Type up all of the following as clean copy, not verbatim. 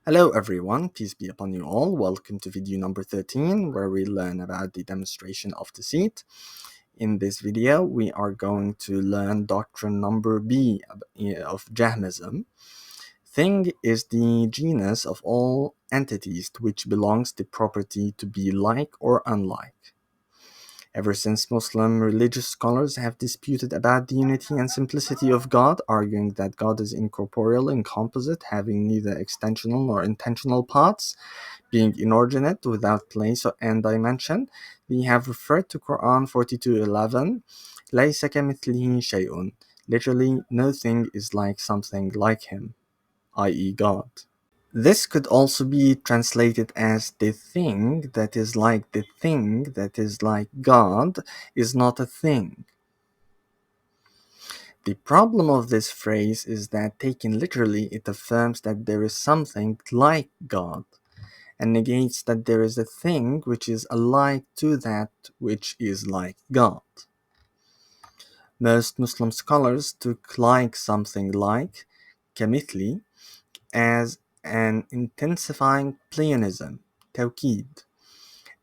Hello everyone, peace be upon you all. Welcome to video number 13 where we learn about the demonstration of deceit. In this video we are going to learn doctrine number B of Jahmism. Thing is the genus of all entities to which belongs the property to be like or unlike. Ever since Muslim religious scholars have disputed about the unity and simplicity of God, arguing that God is incorporeal and composite, having neither extensional nor intentional parts, being inordinate without place and dimension, we have referred to Quran 42:11, لَيْسَ كَمِثْلِهِ شَيْءٌ, literally, nothing is like something like him, i.e. God. This could also be translated as the thing that is like the thing that is like God is not a thing. The problem of this phrase is that taken literally it affirms that there is something like God and negates that there is a thing which is alike to that which is like God. Most Muslim scholars took like something like, kamithli, as an intensifying pleonasm, tawkid,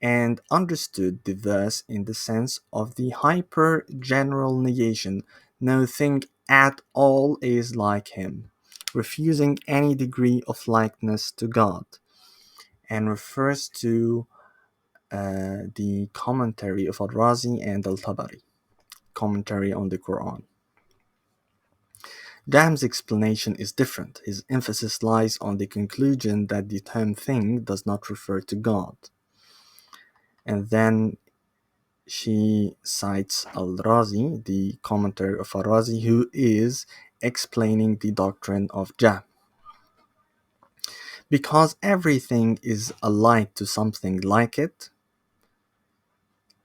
and understood the verse in the sense of the hyper-general negation, no thing at all is like him, refusing any degree of likeness to God, and refers to the commentary of Al-Razi and Al-Tabari, commentary on the Quran. Jahm's explanation is different. His emphasis lies on the conclusion that the term thing does not refer to God. And then she cites Al-Razi, the commentary of Al-Razi, who is explaining the doctrine of Jahm. Because everything is alike to something like it,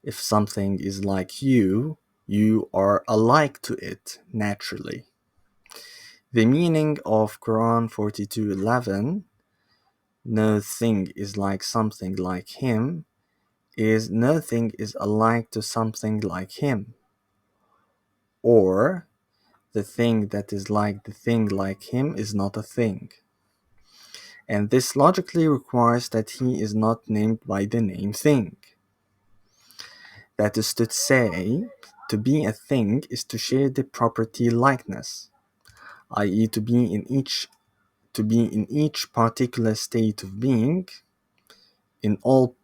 if something is like you, you are alike to it naturally. The meaning of Quran 42:11, no thing is like something like him, is nothing is alike to something like him. Or, the thing that is like the thing like him is not a thing. And this logically requires that he is not named by the name thing. That is to say, to be a thing is to share the property likeness, i.e. to be in each particular state of being, in all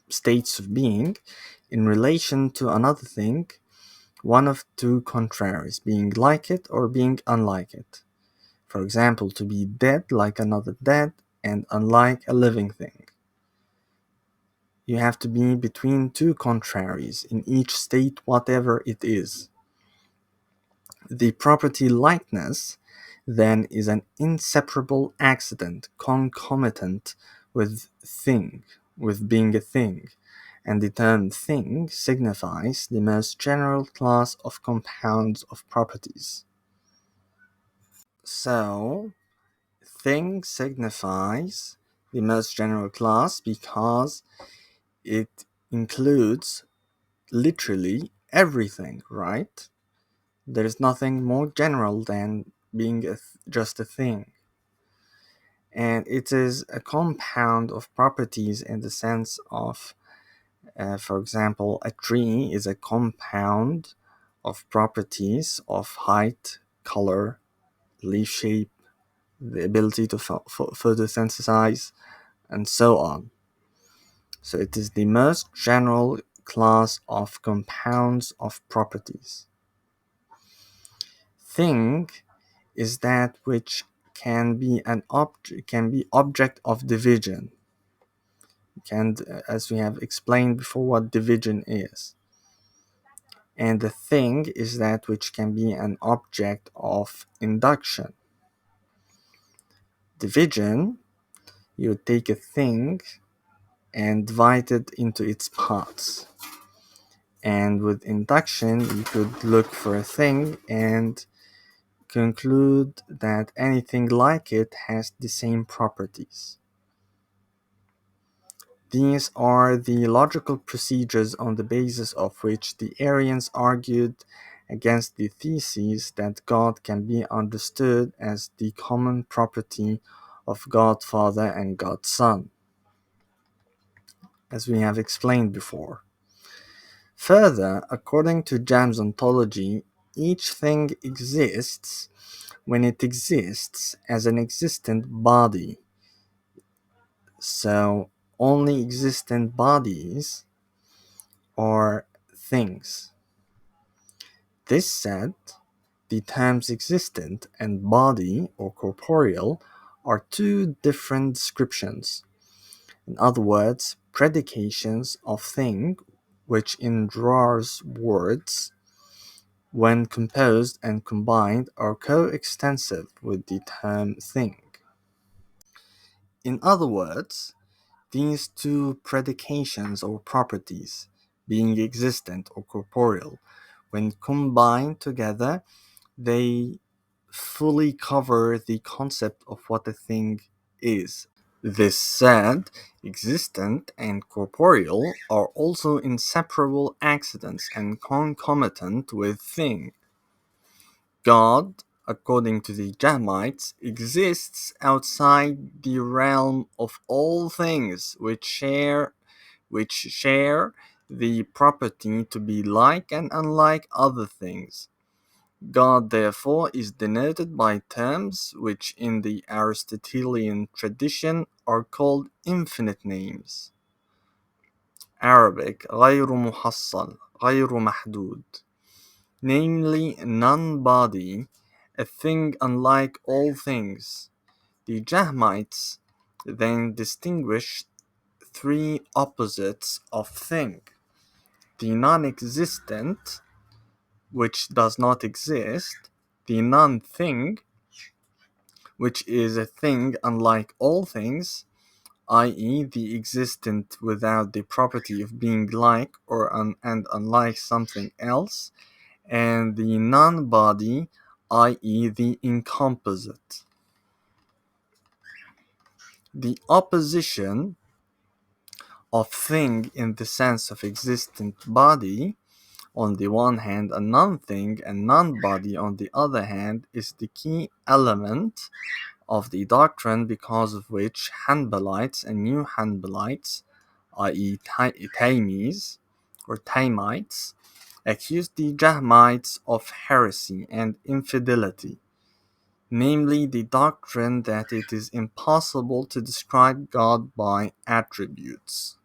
states of being, in relation to another thing, one of two contraries, being like it or being unlike it. For example, to be dead like another dead and unlike a living thing. You have to be between two contraries in each state, whatever it is. The property likeness then is an inseparable accident concomitant with being a thing, and the term thing signifies the most general class of compounds of properties. So, thing signifies the most general class because it includes literally everything, right? There is nothing more general than being just a thing. And it is a compound of properties in the sense of, for example, a tree is a compound of properties of height, color, leaf shape, the ability to photosynthesize, and so on. So it is the most general class of compounds of properties. Thing is that which can be object of division. As we have explained before, what division is. And the thing is that which can be an object of induction. Division, you take a thing and divide it into its parts. And with induction, you could look for a thing and conclude that anything like it has the same properties. These are the logical procedures on the basis of which the Arians argued against the thesis that God can be understood as the common property of God Father and God Son, as we have explained before. Further, according to Jahmi's ontology, each thing exists when it exists as an existent body. So, only existent bodies are things. This said, the terms existent and body or corporeal are two different descriptions. In other words, predications of thing, which in Draar's words, when composed and combined, are coextensive with the term thing. In other words, these two predications or properties, being existent or corporeal, when combined together, they fully cover the concept of what a thing is. This said, existent and corporeal are also inseparable accidents and concomitant with thing. God, according to the Jahmites, exists outside the realm of all things which share the property to be like and unlike other things. God, therefore, is denoted by terms which in the Aristotelian tradition are called infinite names. Arabic غير محصل, غير محدود, namely non-body, a thing unlike all things. The Jahmites then distinguish three opposites of thing: the non-existent, which does not exist; the non-thing, which is a thing unlike all things, i.e., the existent without the property of being like or and unlike something else; and the non-body, i.e., the incomposite. The opposition of thing in the sense of existent body on the one hand and non-thing and non-body on the other hand is the key element of the doctrine, because of which Hanbalites and New Hanbalites, i.e. Taimis or Taimites, accused the Jahmites of heresy and infidelity, namely the doctrine that it is impossible to describe God by attributes.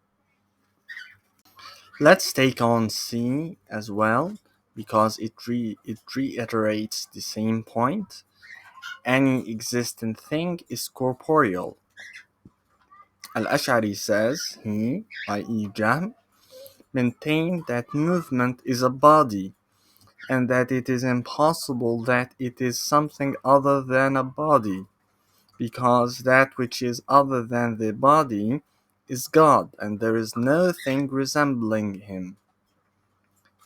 Let's take on C as well, because it reiterates the same point. Any existent thing is corporeal. Al-Ash'ari says he, i.e. Jahm, maintained that movement is a body, and that it is impossible that it is something other than a body, because that which is other than the body is God, and there is no thing resembling him.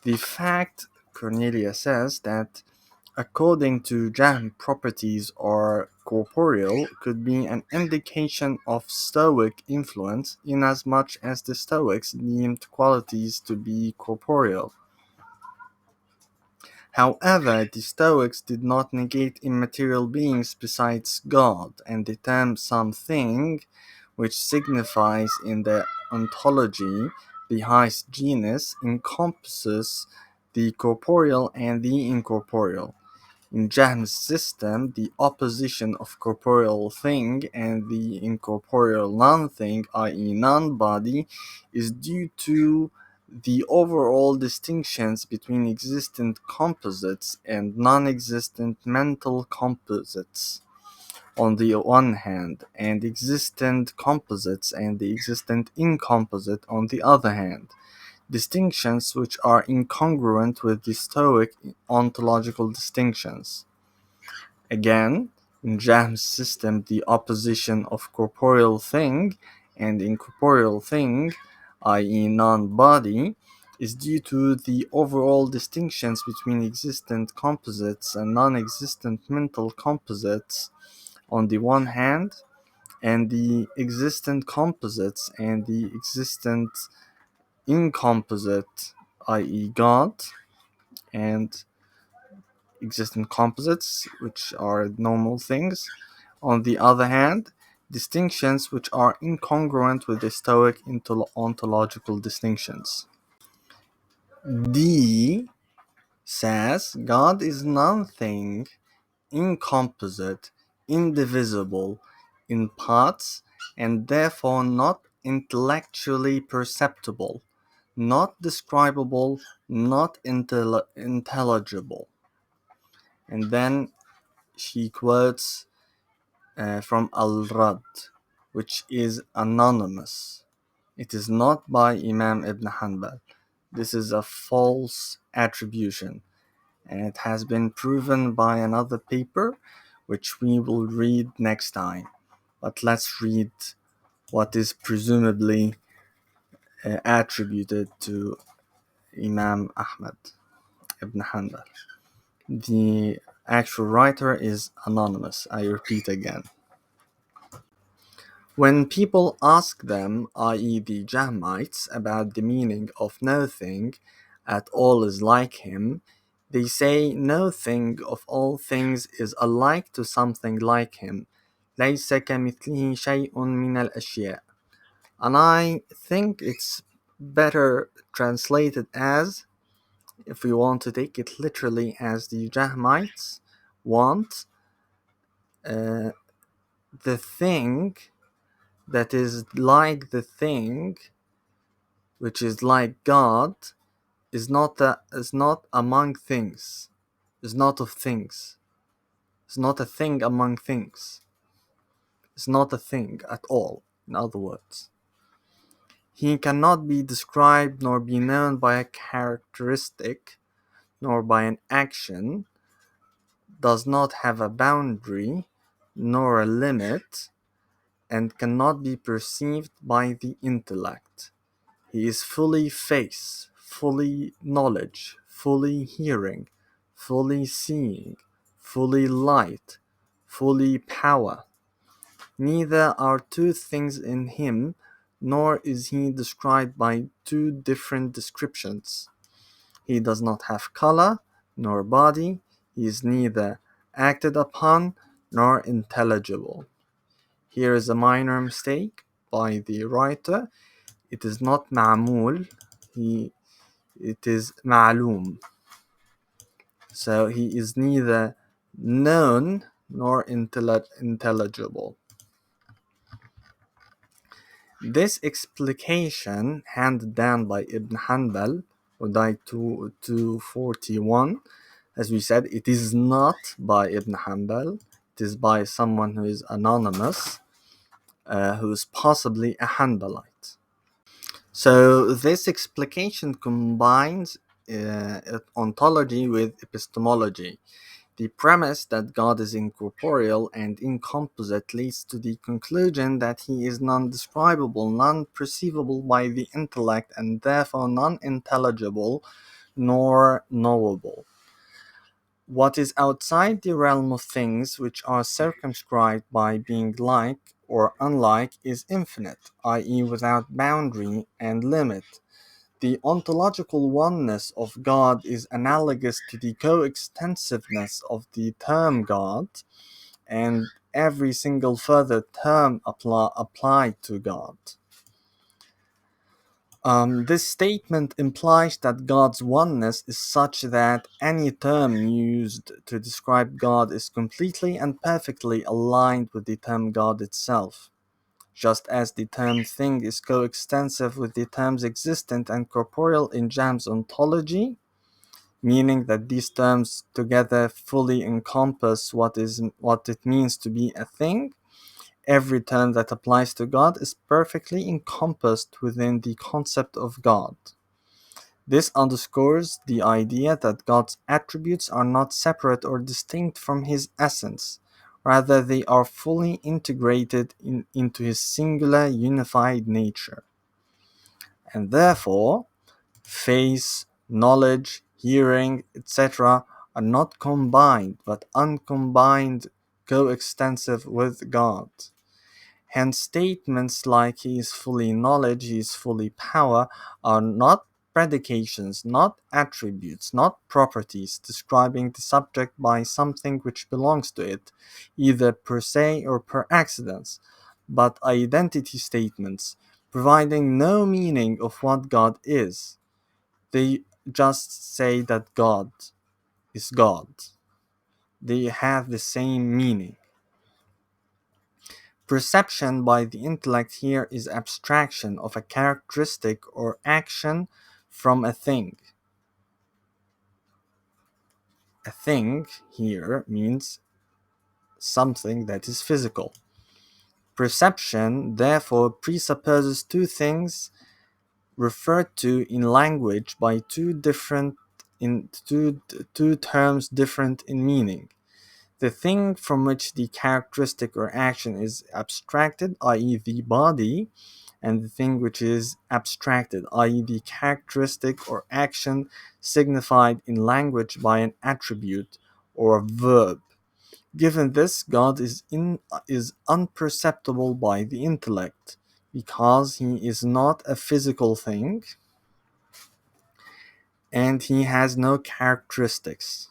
The fact, Cornelia says, that according to Jahm properties are corporeal could be an indication of Stoic influence, inasmuch as the Stoics deemed qualities to be corporeal. However, the Stoics did not negate immaterial beings besides God, and the term something, which signifies in their ontology the highest genus, encompasses the corporeal and the incorporeal. In Jahm's system, the opposition of corporeal thing and the incorporeal non-thing, i.e. non-body, is due to the overall distinctions between existent composites and non-existent mental composites on the one hand, and existent composites and the existent incomposite on the other hand, distinctions which are incongruent with the Stoic ontological distinctions. Again, in Jahm's system, the opposition of corporeal thing and incorporeal thing, i.e. non-body, is due to the overall distinctions between existent composites and non-existent mental composites on the one hand, and the existent composites and the existent incomposite, i.e. God, and existent composites, which are normal things, on the other hand, distinctions which are incongruent with the Stoic ontological distinctions. D says God is nothing, incomposite, indivisible, in parts, and therefore not intellectually perceptible, not describable, not intelligible. And then she quotes from Al-Rad, which is anonymous. It is not by Imam Ibn Hanbal. This is a false attribution, and it has been proven by another paper, which we will read next time. But let's read what is presumably attributed to Imam Ahmad Ibn Hanbal. The actual writer is anonymous, I repeat again. When people ask them, i.e. the Jahmites, about the meaning of no thing at all is like him, they say no thing of all things is alike to something like him. ليس كمثله شيء من الأشياء. And I think it's better translated as, if we want to take it literally as the Jahmites want, the thing that is like the thing which is like God is not among things, is not of things, is not a thing among things, is not a thing at all, in other words. He cannot be described nor be known by a characteristic nor by an action, does not have a boundary nor a limit, and cannot be perceived by the intellect. He is fully face, fully knowledge, fully hearing, fully seeing, fully light, fully power. Neither are two things in him, nor is he described by two different descriptions. He does not have color, nor body. He is neither acted upon, nor intelligible. Here is a minor mistake by the writer. It is not ma'mul, it is ma'loom. So he is neither known nor intelligible. This explication, handed down by Ibn Hanbal, who died 241, as we said, it is not by Ibn Hanbal, it is by someone who is anonymous, who is possibly a Hanbalite. So this explication combines ontology with epistemology. The premise that God is incorporeal and incomposite leads to the conclusion that he is non-describable, non-perceivable by the intellect, and therefore non-intelligible nor knowable. What is outside the realm of things which are circumscribed by being like or unlike is infinite, i.e. without boundary and limit. The ontological oneness of God is analogous to the coextensiveness of the term God and every single further term applied to God. This statement implies that God's oneness is such that any term used to describe God is completely and perfectly aligned with the term God itself. Just as the term thing is coextensive with the terms existent and corporeal in Jahm's ontology, meaning that these terms together fully encompass what it means to be a thing, every term that applies to God is perfectly encompassed within the concept of God. This underscores the idea that God's attributes are not separate or distinct from his essence. Rather, they are fully integrated into his singular unified nature. And therefore, face, knowledge, hearing, etc. are not combined, but uncombined, coextensive with God. Hence, statements like he is fully knowledge, he is fully power, are not predications, not attributes, not properties describing the subject by something which belongs to it, either per se or per accident, but identity statements, providing no meaning of what God is. They just say that God is God. They have the same meaning. Perception by the intellect here is abstraction of a characteristic or action from a thing. A thing here means something that is physical. Perception therefore presupposes two things referred to in language by two terms different in meaning. The thing from which the characteristic or action is abstracted, i.e. the body, and the thing which is abstracted, i.e. the characteristic or action signified in language by an attribute or a verb. Given this, God is unperceptible by the intellect, because he is not a physical thing and he has no characteristics.